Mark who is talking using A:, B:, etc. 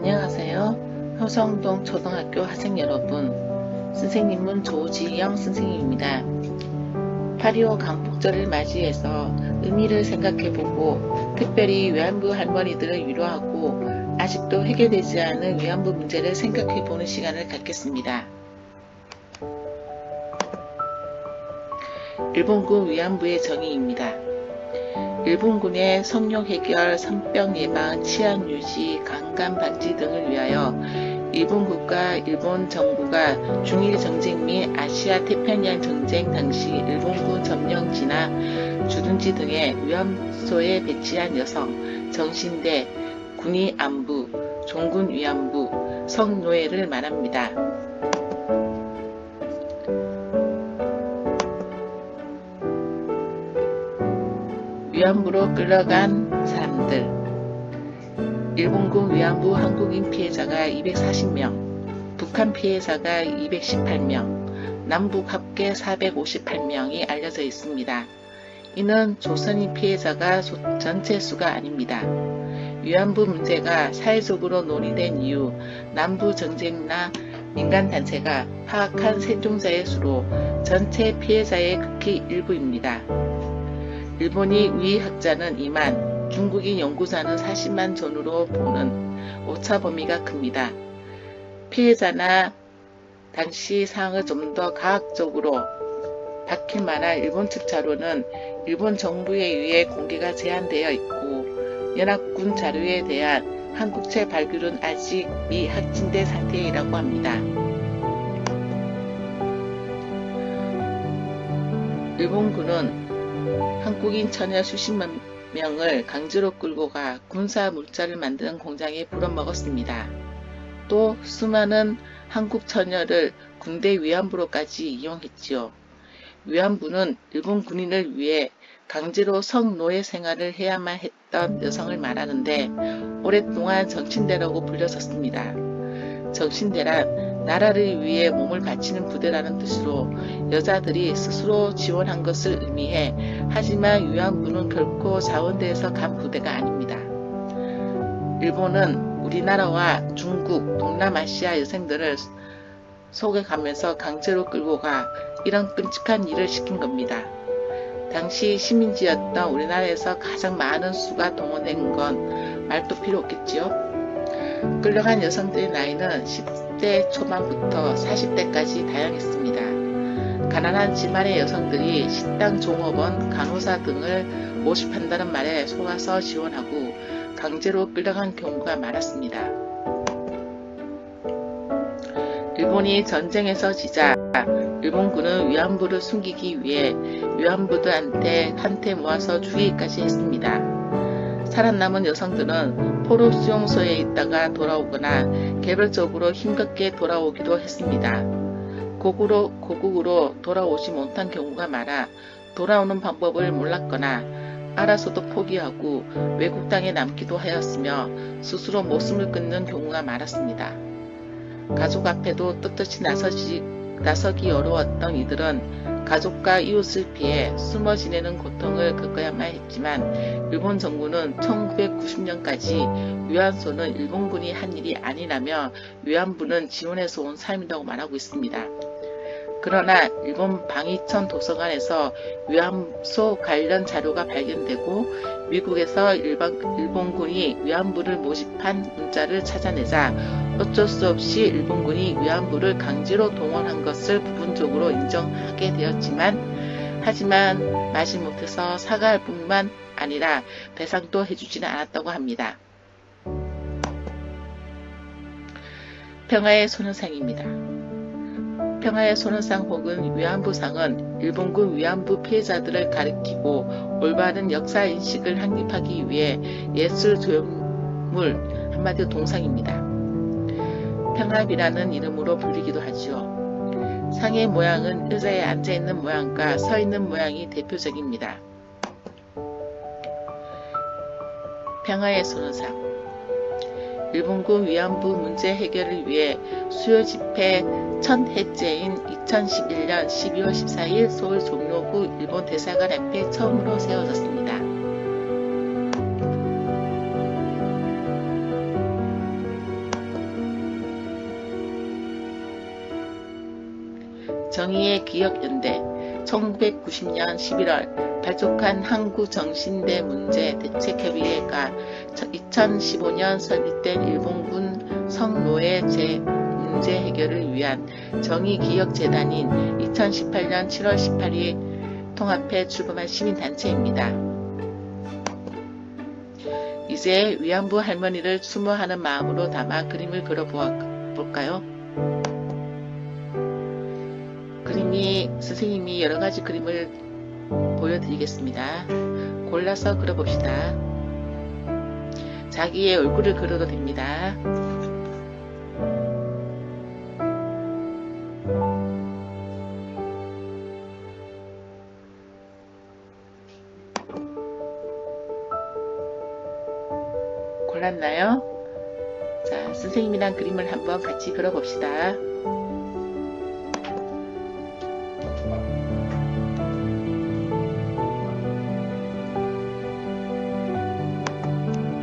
A: 안녕하세요. 효성동 초등학교 학생 여러분, 선생님은 조지영 선생님입니다. 8.25 강폭절을 맞이해서 의미를 생각해보고 특별히 위안부 할머니들을 위로하고 아직도 해결되지 않은 위안부 문제를 생각해보는 시간을 갖겠습니다. 일본군 위안부의 정의입니다. 일본군의 성역 해결, 산병 예방, 치안 유지, 강간 방지 등을 위하여 일본국과 일본 정부가 중일 전쟁 및 아시아 태평양 전쟁 당시 일본군 점령지나 주둔지 등의 위안소에 배치한 여성, 정신대, 군의 안부, 종군 위안부, 성노예를 말합니다. 위안부로 끌려간 사람들. 일본군 위안부 한국인 피해자가 240명, 북한 피해자가 218명, 남북 합계 458명이 알려져 있습니다. 이는 조선인 피해자가 전체 수가 아닙니다. 위안부 문제가 사회적으로 논의된 이후 남부 전쟁이나 민간단체가 파악한 생존자의 수로 전체 피해자의 극히 일부입니다. 일본이 위학자는 2만, 중국인 연구자는 40만 전후로 보는 오차 범위가 큽니다. 피해자나 당시 상황을 좀 더 과학적으로 밝힐 만한 일본 측 자료는 일본 정부에 의해 공개가 제한되어 있고 연합군 자료에 대한 한국체 발굴은 아직 미확진된 상태이라고 합니다. 일본군은 한국인 처녀 수십만 명을 강제로 끌고 가 군사 물자를 만드는 공장에 불어먹었습니다. 또 수많은 한국 처녀를 군대 위안부로까지 이용했지요. 위안부는 일본 군인을 위해 강제로 성노예 생활을 해야만 했던 여성을 말하는데 오랫동안 정신대라고 불렸었습니다. 정신대란 나라를 위해 몸을 바치는 부대라는 뜻으로 여자들이 스스로 지원한 것을 의미해 하지만 위안부는 결코 자원대에서 간 부대가 아닙니다. 일본은 우리나라와 중국, 동남아시아 여성들을 속여가면서 강제로 끌고 가 이런 끔찍한 일을 시킨 겁니다. 당시 시민지였던 우리나라에서 가장 많은 수가 동원된 건 말도 필요 없겠지요. 끌려간 여성들의 나이는 10대 초반부터 40대까지 다양했습니다. 가난한 집안의 여성들이 식당 종업원, 간호사 등을 모집한다는 말에 속아서 지원하고 강제로 끌려간 경우가 많았습니다. 일본이 전쟁에서 지자 일본군은 위안부를 숨기기 위해 위안부들한테 모아서 죽이기까지 했습니다. 살아남은 여성들은 포로 수용소에 있다가 돌아오거나 개별적으로 힘겹게 돌아오기도 했습니다. 고국으로 돌아오지 못한 경우가 많아 돌아오는 방법을 몰랐거나 알아서도 포기하고 외국 땅에 남기도 하였으며 스스로 목숨을 끊는 경우가 많았습니다. 가족 앞에도 떳떳이 나서기 어려웠던 이들은 가족과 이웃을 피해 숨어 지내는 고통을 겪어야만 했지만 일본 정부는 1990년까지 위안소는 일본군이 한 일이 아니라며 위안부는 지원해서 온 삶이라고 말하고 있습니다. 그러나 일본 방위천 도서관에서 위안소 관련 자료가 발견되고 미국에서 일본군이 위안부를 모집한 문자를 찾아내자 어쩔 수 없이 일본군이 위안부를 강제로 동원한 것을 부분적으로 인정하게 되었지만 하지만 마지못해서 사과할 뿐만 아니라 배상도 해주지는 않았다고 합니다. 평화의 소녀상입니다. 평화의 소녀상 혹은 위안부상은 일본군 위안부 피해자들을 가리키고 올바른 역사인식을 확립하기 위해 예술 조형물 한마디로 동상입니다. 평합이라는 이름으로 불리기도 하지요. 상의 모양은 의자에 앉아있는 모양과 서있는 모양이 대표적입니다. 평화의 소녀상. 일본군 위안부 문제 해결을 위해 수요 집회 첫 해째인 2011년 12월 14일 서울 종로구 일본 대사관 앞에 처음으로 세워졌습니다. 정의의 기억연대 1990년 11월 발족한 한국정신대문제대책협의회가 2015년 설립된 일본군 성노예 문제 해결을 위한 정의기억재단인 2018년 7월 18일 통합해 출범한 시민단체입니다. 이제 위안부 할머니를 추모하는 마음으로 담아 그림을 그려볼까요? 선생님이 여러가지 그림을 보여드리겠습니다. 골라서 그려봅시다. 자기의 얼굴을 그려도 됩니다. 골랐나요? 자, 선생님이랑 그림을 한번 같이 그려봅시다.